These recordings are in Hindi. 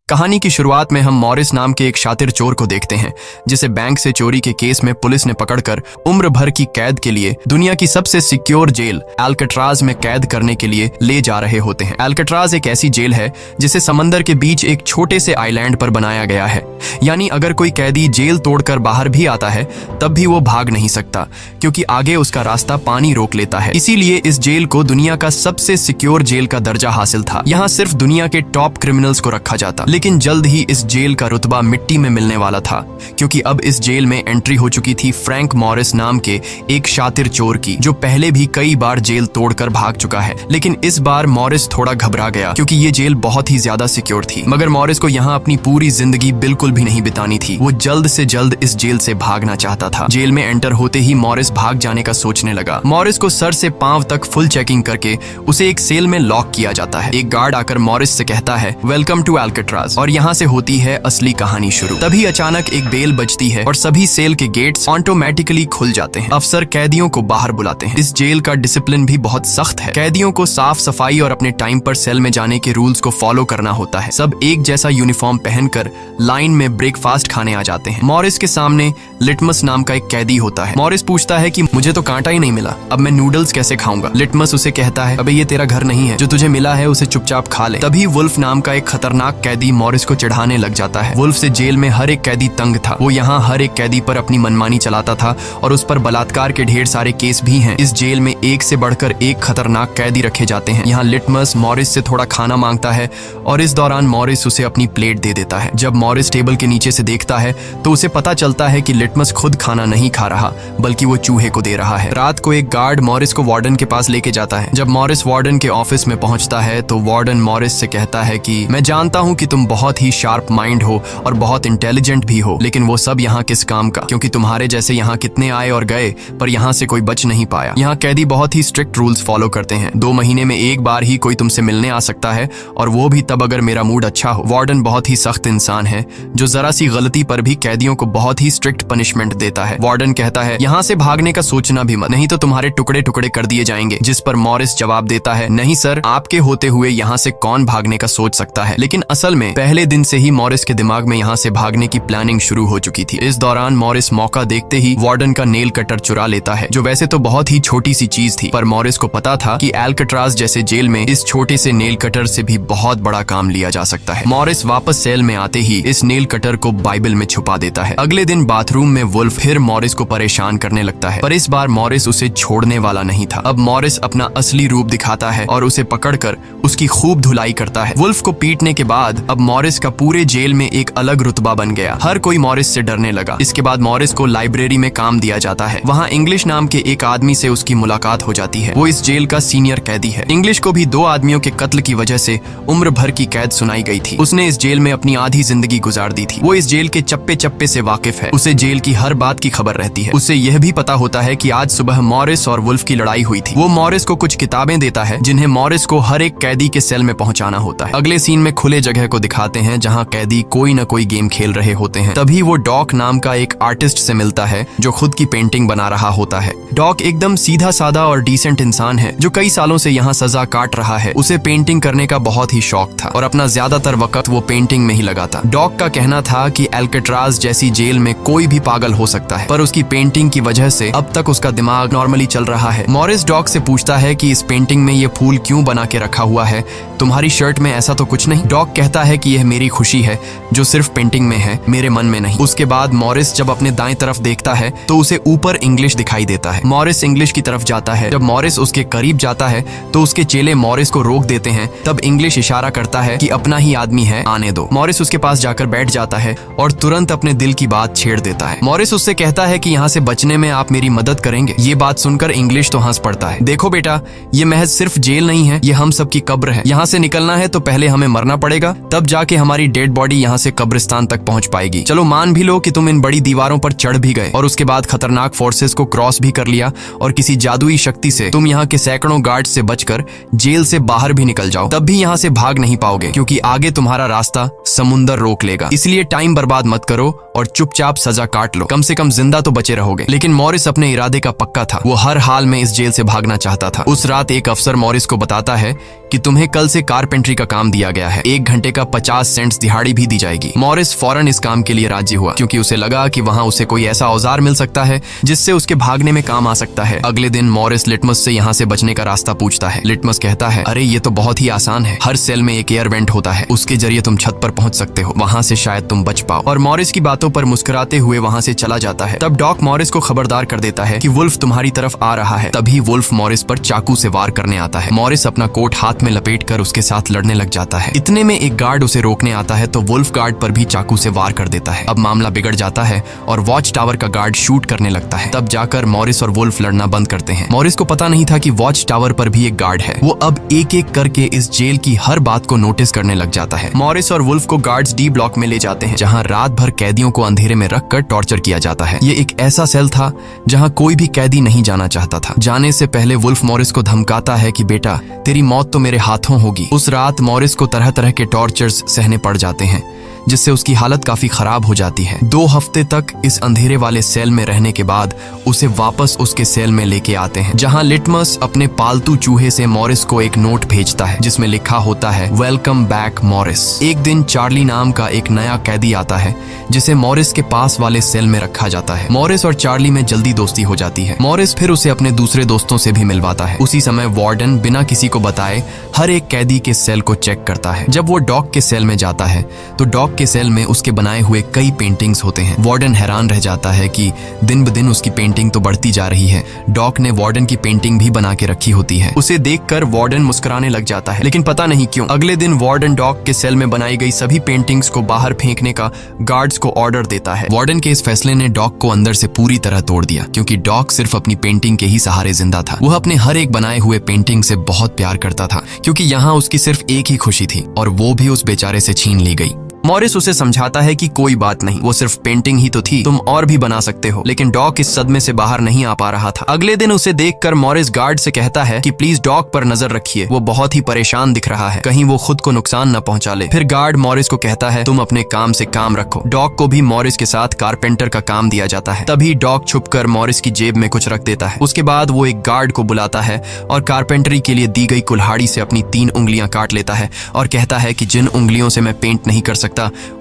कहानी की शुरुआत में हम मॉरिस नाम के एक शातिर चोर को देखते हैं जिसे बैंक से चोरी के केस में पुलिस ने पकड़कर उम्र भर की कैद के लिए दुनिया की सबसे सिक्योर जेल एल्कट्राज में कैद करने के लिए ले जा रहे होते हैं। एल्कट्राज एक ऐसी जेल है जिसे समंदर के बीच एक छोटे से आइलैंड पर बनाया गया है, यानी अगर कोई कैदी जेल तोड़कर बाहर भी आता है तब भी वो भाग नहीं सकता क्योंकि आगे उसका रास्ता पानी रोक लेता है। इसीलिए इस जेल को दुनिया का सबसे सिक्योर जेल का दर्जा हासिल था। यहाँ सिर्फ दुनिया के टॉप क्रिमिनल्स को रखा जाता, लेकिन जल्द ही इस जेल का रुतबा मिट्टी में मिलने वाला था क्योंकि अब इस जेल में एंट्री हो चुकी थी फ्रैंक मॉरिस नाम के एक शातिर चोर की, जो पहले भी कई बार जेल तोड़कर भाग चुका है। लेकिन इस बार मॉरिस थोड़ा घबरा गया क्योंकि ये जेल बहुत ही ज्यादा सिक्योर थी। मगर मॉरिस को यहाँ अपनी पूरी जिंदगी बिल्कुल भी नहीं बितानी थी। वो जल्द से जल्द इस जेल से भागना चाहता था। जेल में एंटर होते ही मॉरिस भाग जाने का सोचने लगा। मॉरिस को सर से पांव तक फुल चेकिंग करके उसे एक सेल में लॉक किया जाता है। एक गार्ड आकर मॉरिस से कहता है, वेलकम टू एल्कट्राज, और यहाँ से होती है असली कहानी शुरू। तभी अचानक एक बेल बजती है और सभी सेल के गेट्स ऑटोमेटिकली खुल जाते हैं। अफसर कैदियों को बाहर बुलाते हैं। इस जेल का डिसिप्लिन भी बहुत सख्त है। कैदियों को साफ सफाई और अपने टाइम पर सेल में जाने के रूल्स को फॉलो करना होता है। सब एक जैसा यूनिफॉर्म पहनकर लाइन में ब्रेकफास्ट खाने आ जाते हैं। मॉरिस के सामने लिटमस नाम का एक कैदी होता है। मॉरिस पूछता है कि मुझे तो कांटा ही नहीं मिला, अब मैं नूडल्स कैसे खाऊंगा? लिटमस उसे कहता है, अबे ये तेरा घर नहीं है, जो तुझे मिला है उसे चुपचाप खा ले। तभी वुल्फ नाम का एक खतरनाक कैदी मॉरिस को चिढ़ाने लग जाता है। वुल्फ से जेल में हर एक कैदी तंग था। वो यहाँ हर एक कैदी पर अपनी मनमानी चलाता था और उस पर बलात्कार के ढेर सारे केस भी हैं। इस जेल में एक से बढ़कर एक खतरनाक कैदी रखे जाते हैं। यहाँ लिटमस मॉरिस से थोड़ा खाना मांगता है और इस दौरान मॉरिस उसे अपनी प्लेट दे देता है। जब मॉरिस टेबल के नीचे से देखता है तो उसे पता चलता है कि लिटमस खुद खाना नहीं खा रहा बल्कि वो चूहे को दे रहा है। रात को एक गार्ड मॉरिस को वार्डन के पास लेके जाता है। जब मॉरिस वार्डन के ऑफिस में पहुंचता है तो वार्डन मॉरिस से कहता है कि मैं जानता हूं कि तुम बहुत ही शार्प माइंड हो और बहुत इंटेलिजेंट भी हो, लेकिन वो सब यहाँ किस काम का, क्योंकि तुम्हारे जैसे यहाँ कितने आए और गए पर यहाँ से कोई बच नहीं पाया। यहाँ कैदी बहुत ही स्ट्रिक्ट रूल्स फॉलो करते हैं। 2 महीने में एक बार ही कोई तुमसे मिलने आ सकता है और वो भी तब अगर मेरा मूड अच्छा हो। वार्डन बहुत ही सख्त इंसान है जो जरा सी गलती पर भी कैदियों को बहुत ही स्ट्रिक्ट पनिशमेंट देता है। वार्डन कहता है, यहाँ से भागने का सोचना भी मत, नहीं तो तुम्हारे टुकड़े टुकड़े कर दिए जाएंगे। जिस पर मॉरिस जवाब देता है, नहीं सर, आपके होते हुए यहाँ से कौन भागने का सोच सकता है। लेकिन असल में पहले दिन से ही मॉरिस के दिमाग में यहाँ से भागने की प्लानिंग शुरू हो चुकी थी। इस दौरान मॉरिस मौका देखते ही वार्डन का नेल कटर चुरा लेता है, जो वैसे तो बहुत ही छोटी सी चीज थी, पर मॉरिस को पता था कि एल्कट्राज जैसे जेल में इस छोटे से नेल कटर से भी बहुत बड़ा काम लिया जा सकता है। मॉरिस वापस सेल में आते ही इस नेल कटर को बाइबल में छुपा देता है। अगले दिन बाथरूम में वुल्फ फिर मॉरिस को परेशान करने लगता है, पर इस बार मॉरिस उसे छोड़ने वाला नहीं था। अब मॉरिस अपना असली रूप दिखाता है और उसे पकड़कर उसकी खूब धुलाई करता है। वुल्फ को पीटने के बाद अब मॉरिस का पूरे जेल में एक अलग रुतबा बन गया। हर कोई मॉरिस से डरने लगा। इसके बाद मॉरिस को लाइब्रेरी में काम दिया जाता है। वहाँ इंग्लिश नाम के एक आदमी से उसकी मुलाकात हो जाती है। वो इस जेल का सीनियर कैदी है। इंग्लिश को भी 2 आदमियों के कत्ल की वजह से उम्र भर की कैद सुनाई गई थी। उसने इस जेल में अपनी आधी जिंदगी गुजार दी थी। वो इस जेल के चप्पे चप्पे से वाकिफ है। उसे जेल की हर बात की खबर रहती है। उसे यह भी पता होता है कि आज सुबह मॉरिस और वुल्फ की लड़ाई हुई थी। वो मॉरिस को कुछ किताबें देता है जिन्हें मॉरिस को हर एक कैदी के सेल में पहुंचाना होता है। अगले सीन में खुले जगह को दिखाते हैं जहां कैदी कोई न कोई गेम खेल रहे होते हैं। तभी वो डॉक नाम का एक आर्टिस्ट से मिलता है जो खुद की पेंटिंग बना रहा होता है। डॉक एकदम सीधा साधा और डिसेंट इंसान है जो कई सालों से यहाँ सजा काट रहा है। उसे पेंटिंग करने का बहुत ही शौक था और अपना ज्यादातर वक्त वो पेंटिंग में ही लगाता। डॉक का कहना था कि एल्कट्राज जैसी जेल में कोई भी पागल हो सकता है, पर उसकी पेंटिंग की वजह से अब तक उसका दिमाग नॉर्मली चल रहा है। मॉरिस डॉक से पूछता है कि इस पेंटिंग में ये फूल क्यों बना के रखा हुआ है, तुम्हारी शर्ट में ऐसा तो कुछ नहीं। डॉक कहता है कि यह मेरी खुशी है जो सिर्फ पेंटिंग में है, मेरे मन में नहीं। उसके बाद मॉरिस जब अपने दाएं तरफ देखता है तो उसे ऊपर इंग्लिश दिखाई देता है। मॉरिस इंग्लिश की तरफ जाता है। जब मॉरिस उसके करीब जाता है तो उसके चेले मॉरिस को रोक देते हैं। तब इंग्लिश इशारा करता है कि अपना ही आदमी है, आने दो। मॉरिस उसके पास जाकर बैठ जाता है और तुरंत अपने दिल की बात छेड़ देता है। मॉरिस उससे कहता है कि यहाँ से बचने में आप मेरी मदद करेंगे। ये बात सुनकर इंग्लिश तो हंस पड़ता है। देखो बेटा, ये महज सिर्फ जेल नहीं है, ये हम सब की कब्र है। यहाँ से निकलना है तो पहले हमें मरना पड़ेगा, तब जाके हमारी डेड बॉडी यहाँ से कब्रिस्तान तक पहुँच पाएगी। चलो मान भी लो कि तुम इन बड़ी दीवारों पर चढ़ भी गए और उसके बाद खतरनाक फोर्सेस को क्रॉस भी कर लिया और किसी जादुई शक्ति से तुम यहाँ के सैकड़ों गार्ड से बचकर जेल से बाहर भी निकल जाओ, तब भी यहाँ से भाग नहीं पाओगे क्योंकि आगे तुम्हारा रास्ता समुंदर रोक लेगा। इसलिए टाइम बर्बाद मत करो और चुपचाप सजा काट लो, कम से कम जिंदा तो बचे रहोगे। लेकिन मॉरिस अपने इरादे का पक्का था। वो हर हाल में इस जेल से भागना चाहता था। उस रात एक अफसर मॉरिस को बताता है कि तुम्हें कल से कारपेंट्री का काम दिया गया है, 1 घंटे का 50 सेंट्स दिहाड़ी भी दी जाएगी। मॉरिस फौरन इस काम के लिए राजी हुआ क्योंकि उसे लगा कि वहाँ उसे कोई ऐसा औजार मिल सकता है जिससे उसके भागने में काम आ सकता है। अगले दिन मॉरिस लिटमस से यहाँ से बचने का रास्ता पूछता है। लिटमस कहता है, अरे ये तो बहुत ही आसान है, हर सेल में एक एयर वेंट होता है, उसके जरिए तुम छत पर पहुंच सकते हो, वहाँ से शायद तुम बच पाओ। और मॉरिस की बातों पर मुस्कुराते हुए वहाँ से चला जाता है। तब डॉक मॉरिस को खबरदार कर देता है कि वुल्फ तुम्हारी तरफ आ रहा है। तभी वुल्फ मॉरिस पर चाकू से वार करने आता है। मॉरिस अपना कोट हाथ में लपेटकर उसके साथ लड़ने लग जाता है। इतने में एक गार्ड उसे रोकने आता है तो वुल्फ गार्ड पर भी चाकू से वार कर देता है। अब मामला बिगड़ जाता है और वॉच टावर का गार्ड शूट करने लगता है। तब जाकर मॉरिस और वुल्फ लड़ना बंद करते हैं। मॉरिस को पता नहीं था कि वॉच टावर पर भी एक गार्ड है। वो अब एक एक करके इस जेल की हर बात को नोटिस करने लग जाता है। मॉरिस और वुल्फ को गार्ड्स डी ब्लॉक में ले जाते हैं, जहाँ रात भर कैदियों को अंधेरे में रखकर टॉर्चर किया जाता है। ये एक ऐसा सेल था जहाँ कोई भी कैदी नहीं जाना चाहता था। जाने से पहले वुल्फ मॉरिस को धमकाता है कि बेटा, तेरी मौत तो मेरे हाथों होगी। उस रात मॉरिस को तरह तरह के टॉर्चर्स सहने पड़ जाते हैं, जिससे उसकी हालत काफी खराब हो जाती है। 2 हफ्ते तक इस अंधेरे वाले सेल में रहने के बाद उसे वापस उसके सेल में लेके आते हैं, जहां लिटमस अपने पालतू चूहे से मॉरिस को एक नोट भेजता है जिसमें लिखा होता है, वेलकम बैक मॉरिस। एक दिन चार्ली नाम का एक नया कैदी आता है जिसे मॉरिस के पास वाले सेल में रखा जाता है। मॉरिस और चार्ली में जल्दी दोस्ती हो जाती है। मॉरिस फिर उसे अपने दूसरे दोस्तों से भी मिलवाता है। उसी समय वार्डन बिना किसी को बताए हर एक कैदी के सेल को चेक करता है। जब वो डॉग के सेल में जाता है तो डॉग के सेल में उसके बनाए हुए कई पेंटिंग्स होते हैं। वार्डन हैरान रह जाता है कि दिन ब दिन उसकी पेंटिंग तो बढ़ती जा रही है। डॉग ने वार्डन की पेंटिंग भी बना के रखी होती है। उसे देखकर वार्डन मुस्कुराने लग जाता है, लेकिन पता नहीं क्यों अगले दिन वार्डन डॉग के सेल में बनाई गई सभी पेंटिंग्स को बाहर फेंकने का गार्ड्स को ऑर्डर देता है। वार्डन के इस फैसले ने डॉग को अंदर से पूरी तरह तोड़ दिया, क्योंकि डॉग सिर्फ अपनी पेंटिंग के ही सहारे जिंदा था। वह अपने हर एक बनाए हुए पेंटिंग से बहुत प्यार करता था, क्योंकि यहाँ उसकी सिर्फ एक ही खुशी थी और वो भी उस बेचारे से छीन ली गई। मॉरिस उसे समझाता है कि कोई बात नहीं, वो सिर्फ पेंटिंग ही तो थी, तुम और भी बना सकते हो। लेकिन डॉग इस सदमे से बाहर नहीं आ पा रहा था। अगले दिन उसे देखकर मॉरिस गार्ड से कहता है कि प्लीज डॉग पर नजर रखिए, वो बहुत ही परेशान दिख रहा है, कहीं वो खुद को नुकसान न पहुंचा ले। फिर गार्ड मॉरिस को कहता है, तुम अपने काम से काम रखो। डॉग को भी मॉरिस के साथ कारपेंटर का काम दिया जाता है। तभी डॉग छुपकर मॉरिस की जेब में कुछ रख देता है। उसके बाद वो एक गार्ड को बुलाता है और कारपेंटरी के लिए दी गई कुल्हाड़ी से अपनी 3 उंगलियां काट लेता है और कहता है कि जिन उंगलियों से मैं पेंट नहीं कर सकता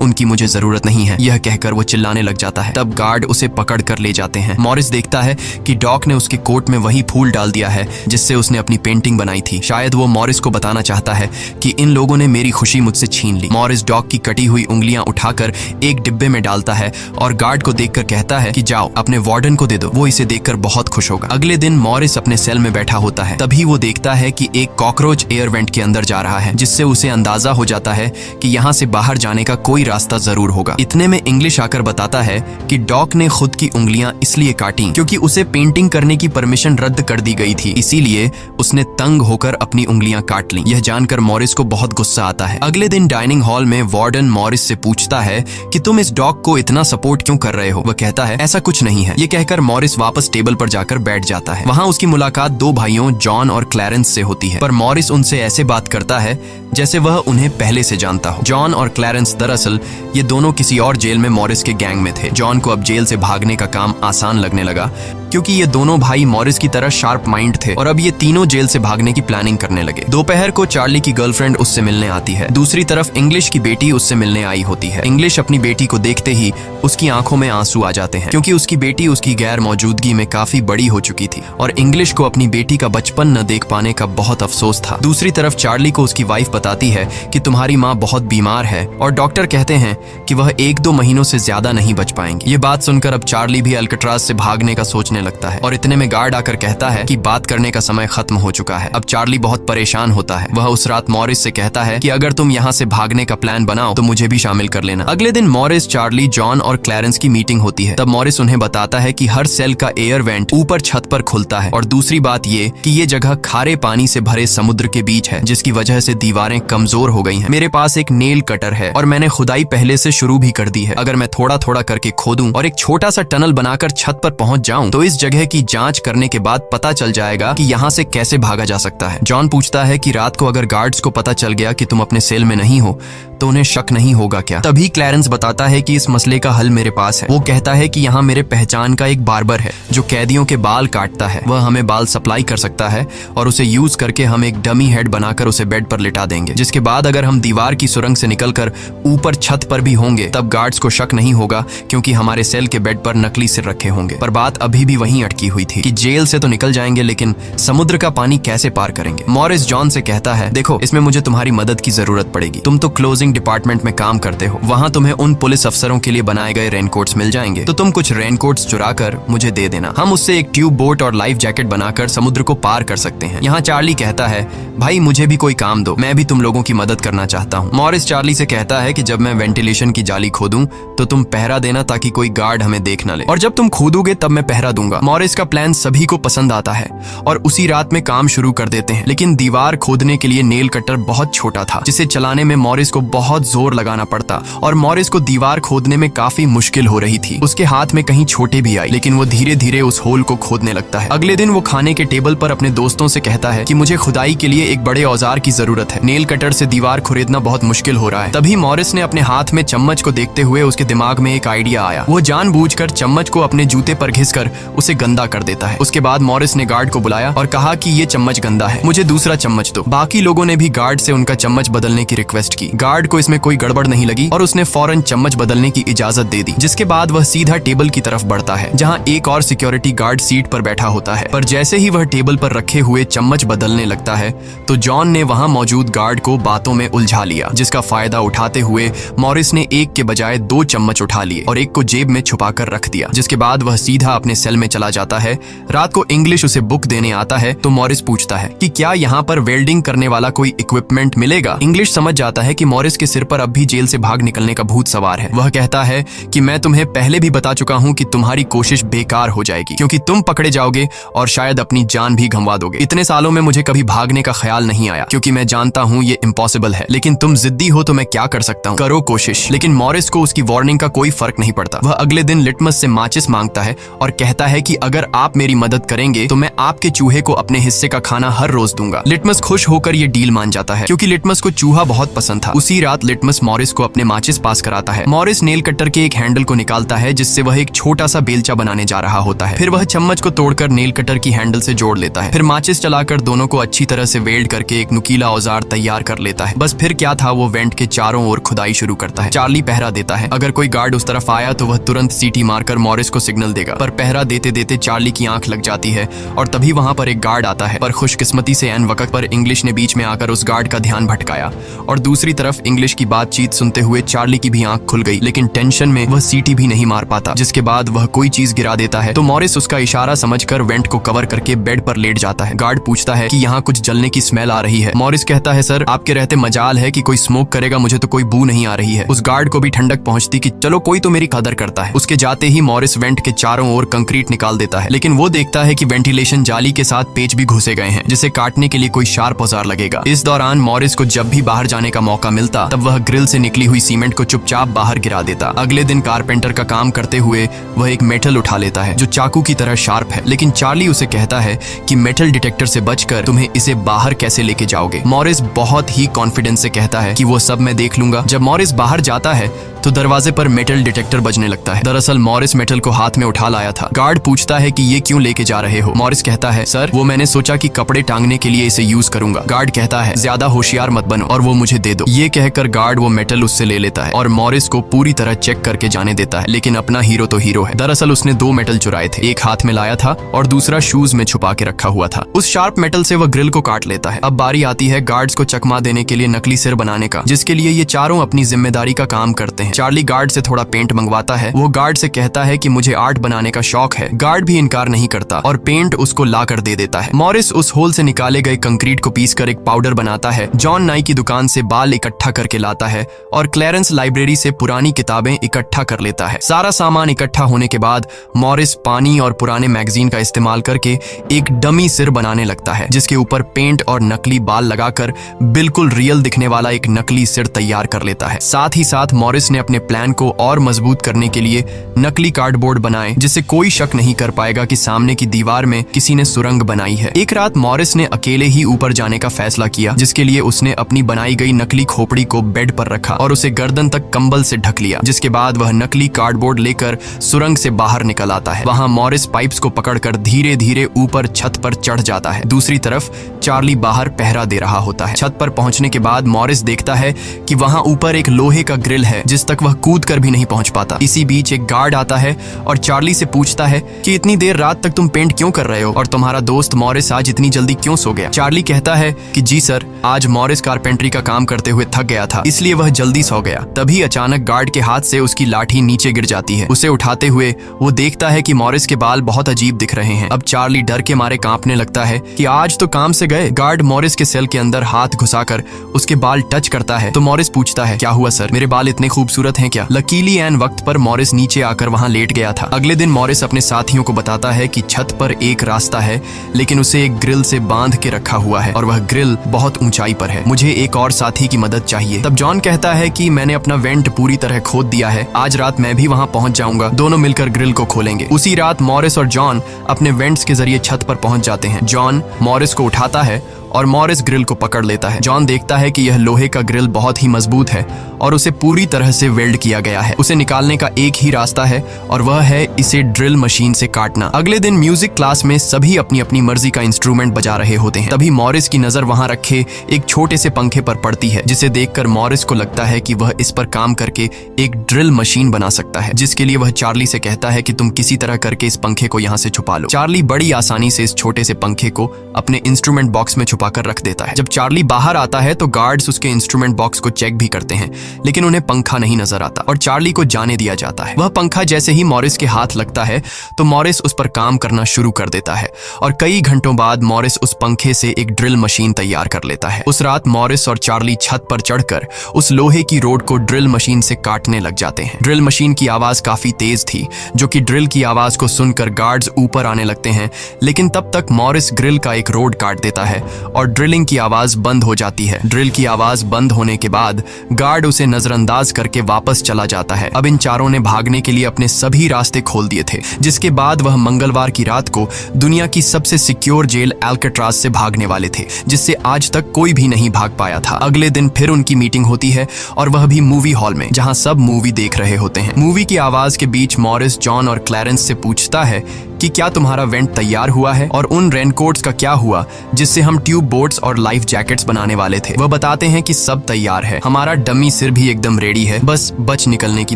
उनकी मुझे जरूरत नहीं है। यह कहकर वो चिल्लाने लग जाता है। तब गार्ड उसे पकड़ कर ले जाते हैं। मॉरिस देखता है कि डॉग ने उसके कोट में वही फूल डाल दिया है जिससे उसने अपनी पेंटिंग बनाई थी। शायद वो मॉरिस को बताना चाहता है कि इन लोगों ने मेरी खुशी मुझसे छीन ली। मॉरिस डॉग की कटी हुई उंगलियां उठाकर एक डिब्बे में डालता है और गार्ड को देखकर कहता है कि जाओ अपने वार्डन को दे दो, वो इसे देखकर बहुत खुश होगा। अगले दिन मॉरिस अपने सेल में बैठा होता है। तभी वो देखता है कि एक कॉकरोच एयर वेंट के अंदर जा रहा है, जिससे उसे अंदाजा हो जाता है कि यहाँ से बाहर जाने का कोई रास्ता जरूर होगा। इतने में इंग्लिश आकर बताता है कि डॉग ने खुद की उंगलियां इसलिए काटी क्योंकि उसे पेंटिंग करने की परमिशन रद्द कर दी गई थी, इसीलिए उसने तंग होकर अपनी उंगलियां काट लीं। यह जानकर मॉरिस को बहुत गुस्सा आता है। अगले दिन डाइनिंग हॉल में वार्डन मॉरिस से पूछता है कि तुम इस डॉग को इतना सपोर्ट क्यों कर रहे हो। वह कहता है ऐसा कुछ नहीं है। ये कहकर मॉरिस वापस टेबल पर जाकर बैठ जाता है। वहाँ उसकी मुलाकात 2 भाइयों जॉन और क्लैरेंस से होती है, पर मॉरिस उनसे ऐसे बात करता है जैसे वह उन्हें पहले से जानता हो। जॉन और क्लैरेंस दरअसल ये दोनों किसी और जेल में मॉरिस के गैंग में थे। जॉन को अब जेल से भागने का काम आसान लगने लगा, क्योंकि ये दोनों भाई मॉरिस की तरह शार्प माइंड थे और अब ये तीनों जेल से भागने की प्लानिंग करने लगे। दोपहर को चार्ली की गर्लफ्रेंड उससे मिलने आती है। दूसरी तरफ इंग्लिश की बेटी उससे मिलने आई होती है। इंग्लिश अपनी बेटी को देखते ही उसकी आंखों में आंसू आ जाते हैं, क्योंकि उसकी बेटी उसकी गैर मौजूदगी में काफी बड़ी हो चुकी थी और इंग्लिश को अपनी बेटी का बचपन न देख पाने का बहुत अफसोस था। दूसरी तरफ चार्ली को उसकी वाइफ बताती है कि तुम्हारी माँ बहुत बीमार है और डॉक्टर कहते हैं कि वह 1-2 महीनों से ज्यादा नहीं बच पाएंगी। ये बात सुनकर अब चार्ली भी अल्काट्राज से भागने का सोचने लगता है और इतने में गार्ड आकर कहता है कि बात करने का समय खत्म हो चुका है। अब चार्ली बहुत परेशान होता है। वह उस रात मॉरिस से कहता है कि अगर तुम यहाँ से भागने का प्लान बनाओ तो मुझे भी शामिल कर लेना। अगले दिन मॉरिस, चार्ली, जॉन और क्लैरेंस की मीटिंग होती है। तब मॉरिस उन्हें बताता है कि हर सेल का एयर वेंट ऊपर छत पर खुलता है और दूसरी बात ये कि ये जगह खारे पानी से भरे समुद्र के बीच है, जिसकी वजह से दीवारें कमजोर हो गई हैं। मेरे पास एक नेल कटर है और मैंने खुदाई पहले से शुरू भी कर दी है। अगर मैं थोड़ा थोड़ा करके खोदूं और एक छोटा सा टनल बनाकर छत पर पहुंच जाऊं तो इस इस जगह की जांच करने के बाद पता चल जाएगा कि यहाँ से कैसे भागा जा सकता है। जॉन पूछता है कि रात को अगर गार्ड्स को पता चल गया कि तुम अपने सेल में नहीं हो तो उन्हें शक नहीं होगा क्या? तभी क्लैरेंस बताता है कि इस मसले का हल मेरे पास है। वो कहता है कि यहाँ मेरे पहचान का एक बार्बर है जो कैदियों के बाल काटता है। वह हमें बाल सप्लाई कर सकता है और उसे यूज करके हम एक डमी हेड बनाकर उसे बेड पर लिटा देंगे, जिसके बाद अगर हम दीवार की सुरंग से निकलकर ऊपर छत पर भी होंगे तब गार्ड्स को शक नहीं होगा क्योंकि हमारे सेल के बेड पर नकली सिर रखे होंगे। पर बात अभी भी वहीं अटकी हुई थी कि जेल से तो निकल जाएंगे लेकिन समुद्र का पानी कैसे पार करेंगे। मॉरिस जॉन से कहता है, देखो इसमें मुझे तुम्हारी मदद की जरूरत पड़ेगी। तुम तो क्लोजिंग डिपार्टमेंट में काम करते हो, वहाँ तुम्हें उन पुलिस अफसरों के लिए बनाए गए रेनकोट्स मिल जाएंगे, तो तुम कुछ रेनकोट्स चुरा कर मुझे दे देना। हम उससे एक ट्यूब बोट और लाइफ जैकेट बनाकर समुद्र को पार कर सकते हैं। यहाँ चार्ली कहता है, भाई मुझे भी कोई काम दो, मैं भी तुम लोगों की मदद करना चाहता हूँ। मॉरिस चार्ली से कहता है कि जब मैं वेंटिलेशन की जाली खोदूं तो तुम पहरा देना ताकि कोई गार्ड हमें देख न ले, और जब तुम खोदोगे तब मैं पहरा दूंगा। मॉरिस का प्लान सभी को पसंद आता है और उसी रात में काम शुरू कर देते हैं, लेकिन दीवार खोदने के लिए नेल कटर बहुत छोटा था जिसे चलाने में मॉरिस को बहुत जोर लगाना पड़ता और मॉरिस को दीवार खोदने में काफी मुश्किल हो रही थी। उसके हाथ में कहीं छोटे भी आई, लेकिन वो धीरे धीरे उस होल को खोदने लगता है। अगले दिन वो खाने के टेबल पर अपने दोस्तों से कहता है कि मुझे खुदाई के लिए एक बड़े औजार की जरूरत है, नेल कटर से दीवार खुरेदना बहुत मुश्किल हो रहा है। तभी मॉरिस ने अपने हाथ में चम्मच को देखते हुए उसके दिमाग में एक आइडिया आया। वो जानबूझकर चम्मच को अपने जूते पर घिसकर उसे गंदा कर देता है। उसके बाद मॉरिस ने गार्ड को बुलाया और कहा कि ये चम्मच गंदा है, मुझे दूसरा चम्मच दो। बाकी लोगों ने भी गार्ड से उनका चम्मच बदलने की रिक्वेस्ट की। गार्ड को इसमें कोई गड़बड़ नहीं लगी और उसने फौरन चम्मच बदलने की इजाजत दे दी, जिसके बाद वह सीधा टेबल की तरफ बढ़ता है जहां एक और सिक्योरिटी गार्ड सीट पर बैठा होता है। पर जैसे ही वह टेबल पर रखे हुए चम्मच बदलने लगता है तो जॉन ने वहां मौजूद गार्ड को बातों में उलझा लिया, जिसका फायदा उठाते हुए मॉरिस ने एक के बजाय 2 चम्मच उठा लिए और एक को जेब में छुपाकर रख दिया, जिसके बाद वह सीधा अपने सेल में चला जाता है। रात को इंग्लिश उसे बुक देने आता है तो मॉरिस पूछता है कि क्या यहाँ पर वेल्डिंग करने वाला कोई इक्विपमेंट मिलेगा। इंग्लिश समझ जाता है कि मॉरिस के सिर पर अब भी जेल से भाग निकलने का भूत सवार है। वह कहता है कि मैं तुम्हें पहले भी बता चुका हूँ कि तुम्हारी कोशिश बेकार हो जाएगी क्योंकि तुम पकड़े जाओगे और शायद अपनी जान भी गंवा दोगे। इतने सालों में मुझे कभी भागने का ख्याल नहीं आया क्योंकि मैं जानता हूँ ये इम्पॉसिबल है, लेकिन तुम जिद्दी हो तो मैं क्या कर सकता हूँ, करो कोशिश। लेकिन मॉरिस को उसकी वार्निंग का कोई फर्क नहीं पड़ता। वह अगले दिन लिटमस से माचिस मांगता है और कहता है कि अगर आप मेरी मदद करेंगे तो मैं आपके चूहे को अपने हिस्से का खाना हर रोज दूंगा। लिटमस खुश होकर ये डील मान जाता है क्योंकि लिटमस को चूहा बहुत पसंद था। उसी रात लिटमस मॉरिस को अपने माचिस पास कराता है। मॉरिस नेल कटर के एक हैंडल को निकालता है जिससे वह एक छोटा सा बेलचा बनाने जा रहा होता है। फिर वह चम्मच को तोड़कर नेल कटर की हैंडल से जोड़ लेता है। फिर माचिस चलाकर दोनों को अच्छी तरह से वेल्ड करके एक नुकीला औजार तैयार कर लेता है। बस फिर क्या था, वो वेंट के चारों ओर खुदाई शुरू करता है। चार्ली पहरा देता है। अगर कोई गार्ड उस तरफ आया तो वह तुरंत सीटी मारकर मॉरिस को सिग्नल देगा, पर पहरा देते देते चार्ली की आंख लग जाती है और तभी वहां पर एक गार्ड आता है। पर खुशकिस्मती से ऐन वक्त पर इंग्लिश ने बीच में आकर उस गार्ड का ध्यान भटकाया और दूसरी तरफ इंग्लिश की बातचीत सुनते हुए चार्ली की भी आंख खुल गई, लेकिन टेंशन में वह सीटी भी नहीं मार पाता। जिसके बाद वह कोई चीज गिरा देता है तो मॉरिस उसका इशारा समझकर वेंट को कवर करके बेड पर लेट जाता है। गार्ड पूछता है कि यहाँ कुछ जलने की स्मेल आ रही है। मॉरिस कहता है, सर आपके रहते मजाल है कि कोई स्मोक करेगा, मुझे तो कोई बू नहीं आ रही है। उस गार्ड को भी ठंडक पहुंचती कि चलो कोई तो मेरी कदर करता है। उसके जाते ही मॉरिस वेंट के चारों ओर कंक्रीट निकाल देता है, लेकिन वो देखता है कि वेंटिलेशन जाली के साथ पेच भी घुसे गए हैं जिसे काटने के लिए कोई शार्प औजार लगेगा। इस दौरान मॉरिस को जब भी बाहर जाने का मौका मिलता तब वह ग्रिल से निकली हुई सीमेंट को चुपचाप बाहर गिरा देता। अगले दिन कारपेंटर का काम करते हुए वह एक मेटल उठा लेता है जो चाकू की तरह शार्प है, लेकिन चार्ली उसे कहता है कि मेटल डिटेक्टर से बचकर तुम्हें इसे बाहर कैसे लेके जाओगे। मॉरिस बहुत ही कॉन्फिडेंस से कहता है कि वो सब मैं देख लूंगा। जब मॉरिस बाहर जाता है तो दरवाजे पर मेटल डिटेक्टर बजने लगता है। दरअसल मॉरिस मेटल को हाथ में उठा लाया था। गार्ड पूछता है कि ये क्यों लेके जा रहे हो। मॉरिस कहता है, सर वो मैंने सोचा कि कपड़े टांगने के लिए इसे यूज करूंगा। गार्ड कहता है, ज्यादा होशियार मत बनो और वो मुझे दे दो। ये कहकर गार्ड वो मेटल उससे ले लेता है और मॉरिस को पूरी तरह चेक करके जाने देता है, लेकिन अपना हीरो तो हीरो है। दरअसल उसने 2 मेटल चुराए थे, एक हाथ में लाया था और दूसरा शूज में छुपा के रखा हुआ था। उस शार्प मेटल से वह ग्रिल को काट लेता है। अब बारी आती है गार्ड्स को चकमा देने के लिए नकली सिर बनाने का, जिसके लिए ये चारों अपनी जिम्मेदारी का काम करते हैं। चार्ली गार्ड से थोड़ा पेंट मंगवाता है। वो गार्ड से कहता है कि मुझे आर्ट बनाने का शौक है। गार्ड भी इनकार नहीं करता और पेंट उसको ला कर दे देता है। मॉरिस उस होल से निकाले गए कंक्रीट को पीसकर एक पाउडर बनाता है। जॉन नाई की दुकान से बाल इकट्ठा करके लाता है और क्लैरेंस लाइब्रेरी से पुरानी किताबें इकट्ठा कर लेता है। सारा सामान इकट्ठा होने के बाद मॉरिस पानी और पुराने मैगजीन का इस्तेमाल करके एक डमी सिर बनाने लगता है, जिसके ऊपर पेंट और नकली बाल लगाकर बिल्कुल रियल दिखने वाला एक नकली सिर तैयार कर लेता है। साथ ही साथ मॉरिस ने अपने प्लान को और मजबूत करने के लिए नकली कार्डबोर्ड बनाए जिससे कोई शक नहीं कर पाएगा कि सामने की दीवार में किसी ने सुरंग बनाई है। एक रात मॉरिस ने अकेले ही ऊपर जाने का फैसला किया, जिसके लिए उसने अपनी बनाई गई नकली खोपड़ी को बेड पर रखा और उसे गर्दन तक कंबल से ढक लिया। जिसके बाद वह नकली कार्डबोर्ड लेकर सुरंग से बाहर निकल आता है। वहां मॉरिस पाइप्स को पकड़कर धीरे धीरे ऊपर छत पर चढ़ जाता है। दूसरी तरफ चार्ली बाहर पहरा दे रहा होता है। छत पर पहुंचने के बाद मॉरिस देखता है कि वहां ऊपर एक लोहे का ग्रिल है जिस तक वह कूद कर भी नहीं पहुंच पाता। इसी बीच एक गार्ड आता है और चार्ली से पूछता है कि इतनी देर रात तक तुम पेंट क्यों कर रहे हो और तुम्हारा दोस्त मॉरिस आज इतनी जल्दी क्यों सो गया। चार्ली कहता है कि जी सर, आज मॉरिस कारपेंट्री का काम करते हुए थक गया था, इसलिए वह जल्दी सो गया। तभी अचानक गार्ड के हाथ से उसकी लाठी नीचे गिर जाती है। उसे उठाते हुए वो देखता है कि मॉरिस के बाल बहुत अजीब दिख रहे हैं। अब चार्ली डर के मारे कांपने लगता है कि आज तो काम से गए। गार्ड मॉरिस के सेल के अंदर हाथ घुसाकर उसके बाल टच करता है तो मॉरिस पूछता है, क्या हुआ सर, मेरे बाल इतने खूबसूरत हैं क्या। लकीली एन वक्त पर मॉरिस नीचे आकर वहां लेट गया था। अगले दिन मॉरिस अपने साथियों को बताता है कि छत पर एक रास्ता है लेकिन उसे एक ग्रिल से बांध के रखा हुआ है और वह ग्रिल बहुत ऊंचाई पर है। मुझे एक और साथी की मदद चाहिए। तब जॉन कहता है कि मैंने अपना वेंट पूरी तरह खोद दिया है, आज रात मैं भी वहां पहुंच जाऊंगा, दोनों मिलकर ग्रिल को खोलेंगे। उसी रात मॉरिस और जॉन अपने वेंट्स के जरिए छत पर पहुंच जाते हैं। जॉन मॉरिस को उठाता है और मॉरिस ग्रिल को पकड़ लेता है। जॉन देखता है कि यह लोहे का ग्रिल बहुत ही मजबूत है और उसे पूरी तरह से वेल्ड किया गया है। उसे निकालने का एक ही रास्ता है और वह है इसे ड्रिल मशीन से काटना। अगले दिन म्यूजिक क्लास में सभी अपनी अपनी मर्जी का इंस्ट्रूमेंट बजा रहे होते हैं। तभी मॉरिस की नजर वहां रखे एक छोटे से पंखे पर पड़ती है, जिसे देखकर मॉरिस को लगता है कि वह इस पर काम करके एक ड्रिल मशीन बना सकता है, जिसके लिए वह चार्ली से कहता है कि तुम किसी तरह करके इस पंखे को यहाँ से छुपा लो। चार्ली बड़ी आसानी से इस छोटे से पंखे को अपने इंस्ट्रूमेंट बॉक्स में छुपाकर रख देता है। जब चार्ली बाहर आता है तो गार्ड्स उसके इंस्ट्रूमेंट बॉक्स को चेक भी करते हैं, लेकिन उन्हें पंखा नहीं नजर आता और चार्ली को जाने दिया जाता है। वह पंखा जैसे ही मॉरिस के हाथ लगता है तो मॉरिस उस पर काम करना शुरू कर देता है और कई घंटों बाद मॉरिस उस पंखे से एक ड्रिल मशीन तैयार कर लेता है। उस रात मॉरिस और चार्ली छत पर चढ़कर उस लोहे की रोड को ड्रिल मशीन से काटने लग जाते हैं। ड्रिल मशीन की आवाज काफी तेज थी, जो कि ड्रिल की आवाज को सुनकर गार्ड्स ऊपर आने लगते हैं, लेकिन तब तक मॉरिस ग्रिल का एक रोड काट देता है और ड्रिलिंग की आवाज बंद हो जाती है। ड्रिल की आवाज बंद होने के बाद गार्ड उसे नजरअंदाज करके वापस चला जाता है। अब इन चारों ने भागने के लिए अपने सभी रास्ते खोल दिए थे, जिसके बाद वह मंगलवार की रात को दुनिया की सबसे सिक्योर जेल एल्केट्राज से भागने वाले थे, जिससे आज तक कोई भी नहीं भाग पाया था। अगले दिन फिर उनकी मीटिंग होती है और वह भी मूवी हॉल में, जहां सब मूवी देख रहे होते हैं। मूवी की आवाज के बीच मॉरिस जॉन और क्लैरेंस से पूछता है कि क्या तुम्हारा वेंट तैयार हुआ है और उन रेनकोट्स का क्या हुआ जिससे हम ट्यूब बोट्स और लाइफ जैकेट्स बनाने वाले थे। वह बताते हैं कि सब तैयार है, हमारा डमी सिर भी एकदम रेडी है, बस बच निकलने की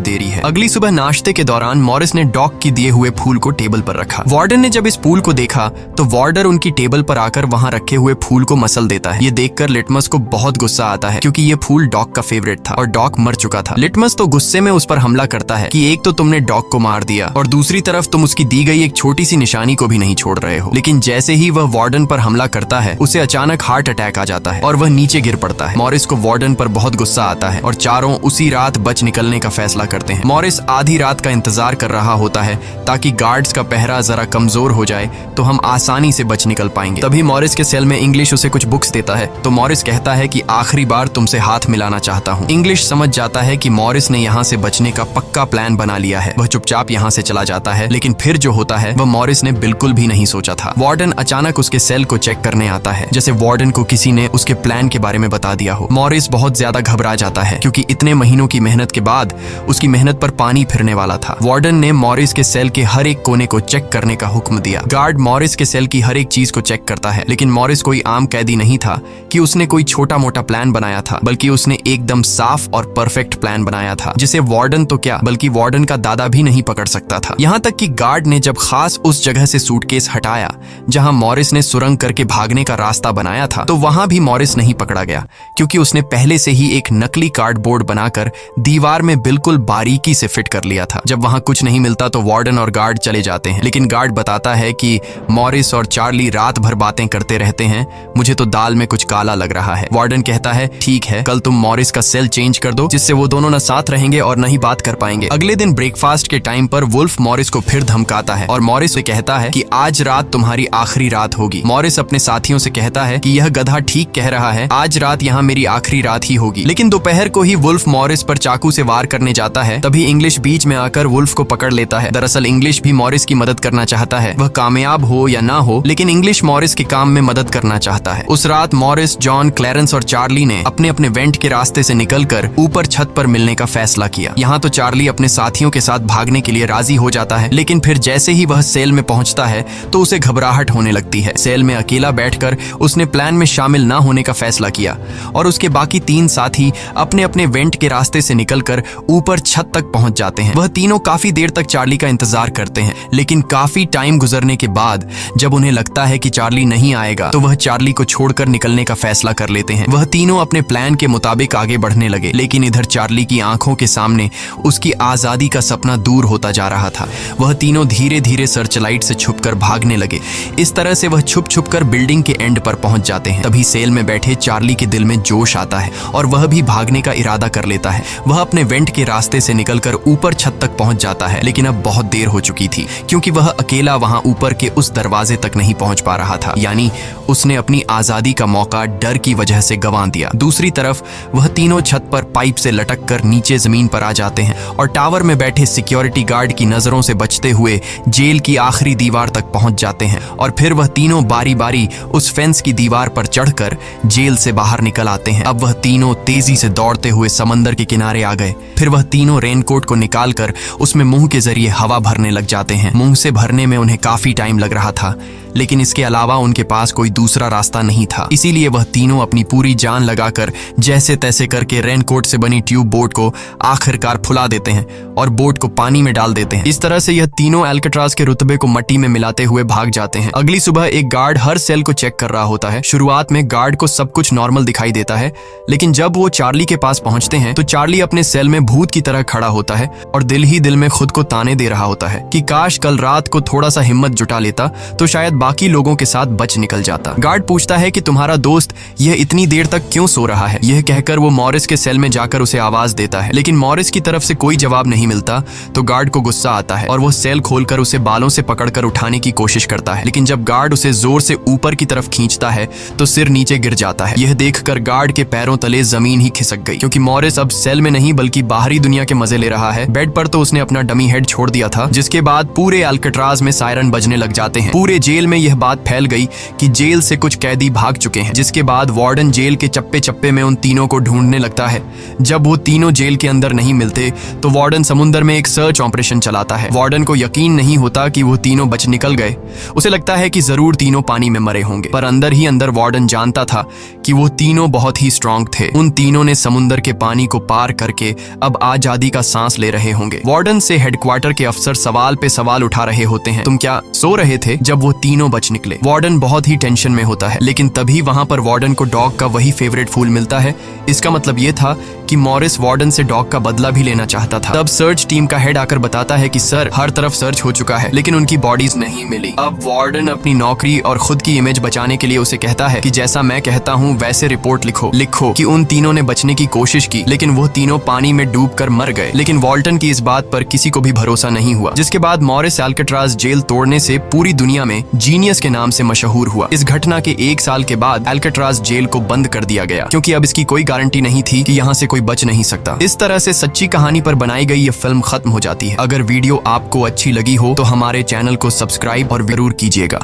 देरी है। अगली सुबह नाश्ते के दौरान मॉरिस ने डॉग की दिए हुए फूल को टेबल पर रखा। वार्डन ने जब इस फूल को देखा तो वार्डर उनकी टेबल पर आकर वहां रखे हुए फूल को मसल देता है। ये देखकर लिटमस को बहुत गुस्सा आता है क्योंकि ये फूल डॉग का फेवरेट था और डॉग मर चुका था। लिटमस तो गुस्से में उस पर हमला करता है कि एक तो तुमने डॉग को मार दिया और दूसरी तरफ तुम उसकी दी गई एक छोटी सी निशानी को भी नहीं छोड़ रहे हो। लेकिन जैसे ही वह वार्डन पर हमला करता है उसे अचानक हार्ट अटैक आ जाता है और वह नीचे गिर पड़ता है। मॉरिस को वार्डन पर बहुत गुस्सा आता है और चारों उसी रात बच निकलने का फैसला करते हैं। मॉरिस आधी रात का इंतजार कर रहा होता है ताकि गार्ड्स का पहरा जरा कमजोर हो जाए तो हम आसानी से बच निकल पाएंगे। तभी मॉरिस के सेल में इंग्लिश उसे कुछ बुक्स देता है तो मॉरिस कहता है कि आखिरी बार तुमसे हाथ मिलाना चाहता हूँ। इंग्लिश समझ जाता है कि मॉरिस ने यहाँ से बचने का पक्का प्लान बना लिया है। वह चुपचाप यहाँ से चला जाता है, लेकिन फिर जो होता है वह मॉरिस ने बिल्कुल भी नहीं सोचा था। वार्डन अचानक उसके सेल को चेक करने आता है, जैसे वार्डन को किसी ने उसके प्लान के बारे में बता दिया हो। मॉरिस बहुत ज्यादा घबरा जाता है क्योंकि इतने महीनों की मेहनत के बाद उसकी मेहनत पर पानी फिरने वाला था। वार्डन ने मॉरिस के सेल के हर एक कोने को चेक करने का हुक्म दिया। गार्ड मॉरिस के सेल की हर एक चीज को चेक करता है, लेकिन मॉरिस कोई आम कैदी नहीं था कि उसने कोई छोटा मोटा प्लान बनाया था, बल्कि उसने एकदम साफ और परफेक्ट प्लान बनाया था, जिसे वार्डन तो क्या बल्कि वार्डन का दादा भी नहीं पकड़ सकता था। यहाँ तक कि गार्ड ने जब खास उस जगह से सूटकेस हटाया जहां मॉरिस ने सुरंग करके भागने का रास्ता बनाया था, तो वहां भी मॉरिस नहीं पकड़ा गया क्योंकि उसने पहले से ही एक नकली कार्डबोर्ड बनाकर दीवार में बिल्कुल बारीकी से फिट कर लिया था। जब वहां कुछ नहीं मिलता तो वार्डन और गार्ड चले जाते हैं, लेकिन गार्ड बताता है कि मॉरिस और चार्ली रात भर बातें करते रहते हैं, मुझे तो दाल में कुछ काला लग रहा है। वार्डन कहता है ठीक है, कल तुम मॉरिस का सेल चेंज कर दो जिससे वो दोनों न साथ रहेंगे और न ही बात कर पाएंगे। अगले दिन ब्रेकफास्ट के टाइम पर वुल्फ मॉरिस को फिर धमकाता है और मॉरिस से कहता है कि आज रात तुम्हारी आखिरी रात होगी। मॉरिस अपने साथियों से कहता है कि यह गधा ठीक कह रहा है, आज रात यहाँ मेरी आखिरी रात ही होगी। लेकिन दोपहर को ही वुल्फ मॉरिस पर चाकू से वार करने जाता है। तभी इंग्लिश बीच में आकर वुल्फ को पकड़ लेता है। दरअसल इंग्लिश भी मॉरिस की मदद करना चाहता है, वह कामयाब हो या ना हो, लेकिन इंग्लिश मॉरिस के काम में मदद करना चाहता है। उस रात मॉरिस, जॉन, क्लैरेंस और चार्ली ने अपने अपने वेंट के रास्ते से निकलकर ऊपर छत पर मिलने का फैसला किया। यहाँ तो चार्ली अपने साथियों के साथ भागने के लिए राजी हो जाता है, लेकिन फिर जैसे ही वह सेल में पहुंचता है तो उसे घबराहट होने लगती है। सेल में अकेला बैठकर उसने प्लान में शामिल ना होने का फैसला किया और उसके बाकी 3 साथी अपने अपने वेंट के रास्ते से निकलकर ऊपर छत तक पहुंच जाते हैं। वह तीनों काफी देर तक चार्ली का इंतजार करते हैं, लेकिन काफी टाइम गुजरने के बाद जब उन्हें लगता है कि चार्ली नहीं आएगा तो वह चार्ली को छोड़कर निकलने का फैसला कर लेते हैं। वह तीनों अपने प्लान के मुताबिक आगे बढ़ने लगे, लेकिन इधर चार्ली की आंखों के सामने उसकी आजादी का सपना दूर होता जा रहा था। वह तीनों धीरे धीरे सर्चलाइट से छुपकर भागने लगे। इस तरह से वह छुप छुप कर बिल्डिंग के एंड पर पहुंच जाते हैं। तभी सेल में बैठे चार्ली के दिल में जोश आता है और वह भी भागने का इरादा कर लेता है। वह अपने वेंट के रास्ते से निकलकर ऊपर छत तक पहुंच जाता है, लेकिन अब बहुत देर हो चुकी थी क्योंकि वह अकेला वहां ऊपर के उस दरवाजे तक नहीं पहुंच पा रहा था। यानी उसने अपनी आजादी का मौका डर की वजह से गंवा दिया। दूसरी तरफ वह तीनों छत पर पाइप से लटक कर नीचे जमीन पर आ जाते हैं और टावर में बैठे सिक्योरिटी गार्ड की नजरों से बचते हुए जेल की आखिरी दीवार तक पहुंच जाते हैं और फिर वह तीनों बारी बारी उस फेंस की दीवार पर चढ़कर जेल से बाहर निकल आते हैं। अब वह तीनों तेजी से दौड़ते हुए समंदर के किनारे आ गए। फिर वह तीनों रेनकोट को निकालकर उसमें मुंह के जरिए हवा भरने लग जाते हैं। मुंह से भरने में उन्हें काफी टाइम लग रहा था, लेकिन इसके अलावा उनके पास कोई दूसरा रास्ता नहीं था। इसीलिए वह तीनों अपनी पूरी जान लगाकर जैसे तैसे करके रेनकोट से बनी ट्यूब बोट को आखिरकार फुला देते हैं और बोट को पानी में डाल देते हैं। इस तरह से यह तीनों अल्काट्राज के रुतबे को मट्टी में मिलाते हुए भाग जाते हैं। अगली सुबह एक गार्ड हर सेल को चेक कर रहा होता है। शुरुआत में गार्ड को सब कुछ नॉर्मल दिखाई देता है, लेकिन जब वो चार्ली के पास पहुंचते हैं तो चार्ली अपने सेल में भूत की तरह खड़ा होता है और दिल ही दिल में खुद को ताने दे रहा होता है कि काश कल रात को थोड़ा सा हिम्मत जुटा लेता तो शायद बाकी लोगों के साथ बच निकल जाता। गार्ड पूछता है कि तुम्हारा दोस्त यह इतनी देर तक क्यों सो रहा है। यह कहकर वो मॉरिस के सेल में जाकर उसे आवाज देता है, लेकिन मॉरिस की तरफ से कोई जवाब नहीं मिलता तो गार्ड को गुस्सा आता है और वो सेल खोलकर उसे बालों से पकड़कर उठाने की कोशिश करता है। लेकिन जब गार्ड उसे जोर से ऊपर की तरफ खींचता है तो सिर नीचे गिर जाता है। यह देखकर गार्ड के पैरों तले जमीन ही खिसक गई, क्योंकि मॉरिस अब सेल में नहीं बल्कि बाहरी दुनिया के मजे ले रहा है। बेड पर तो उसने अपना डमी हेड छोड़ दिया था, जिसके बाद पूरे अल्काट्राज में सायरन बजने लग जाते हैं। पूरे जेल में यह बात फैल गई कि जेल से कुछ कैदी भाग चुके हैं, जिसके बाद वार्डन जेल के चप्पे चप्पे में उन तीनों को ढूंढने लगता है। जब वो तीनों जेल के अंदर नहीं मिलते तो वार्डन समुद्र में एक सर्च ऑपरेशन चलाता है। वार्डन को यकीन नहीं होता कि वो तीनों बच निकल गए। उसे लगता है कि जरूर तीनों पानी में मरे होंगे, पर अंदर ही अंदर वार्डन जानता था कि वो तीनों बहुत ही स्ट्रांग थे। उन तीनों ने समुद्र के पानी को पार करके अब आजादी का सांस ले रहे होंगे। वार्डन से हेडक्वार्टर के अफसर सवाल पे सवाल उठा रहे होते हैं, तुम क्या सो रहे थे जब वो तीनों बच निकले। वार्डन बहुत ही टेंशन में होता है, लेकिन तभी वहां पर वार्डन को डॉग का वही फेवरेट फूल मिलता है। इसका मतलब ये था कि मॉरिस वार्डन से डॉग का बदला भी लेना चाहता था। तब सर्च टीम का हेड आकर बताता है कि सर, हर तरफ सर्च हो चुका है, लेकिन उनकी बॉडीज नहीं मिली। अब वार्डन अपनी नौकरी और खुद की इमेज बचाने के लिए उसे कहता है कि जैसा मैं कहता हूँ वैसे रिपोर्ट लिखो कि उन तीनों ने बचने की कोशिश की, लेकिन वो तीनों पानी में डूबकर मर गए। लेकिन वॉल्टन की इस बात पर किसी को भी भरोसा नहीं हुआ, जिसके बाद मॉरिस अल्काट्राज जेल तोड़ने से पूरी दुनिया में जीनियस के नाम से मशहूर हुआ। इस घटना के 1 साल के बाद अल्काट्राज जेल को बंद कर दिया गया, क्योंकि अब इसकी कोई गारंटी नहीं थी कि यहाँ से कोई बच नहीं सकता। इस तरह से सच्ची कहानी पर बनाई गई ये फिल्म खत्म हो जाती है। अगर वीडियो आपको अच्छी लगी हो तो हमारे चैनल को सब्सक्राइब और जरूर कीजिएगा।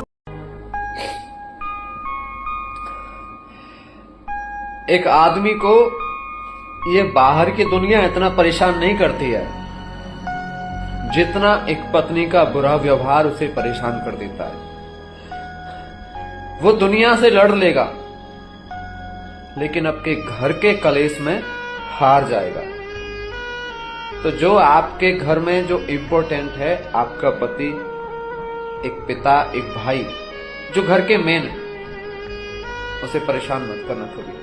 एक आदमी को ये बाहर की दुनिया इतना परेशान नहीं करती है जितना एक पत्नी का बुरा व्यवहार उसे परेशान कर देता है। वो दुनिया से लड़ लेगा, लेकिन आपके घर के कलेश में हार जाएगा। तो जो आपके घर में जो इम्पोर्टेंट है, आपका पति, एक पिता, एक भाई, जो घर के मेन है, उसे परेशान मत करना कभी।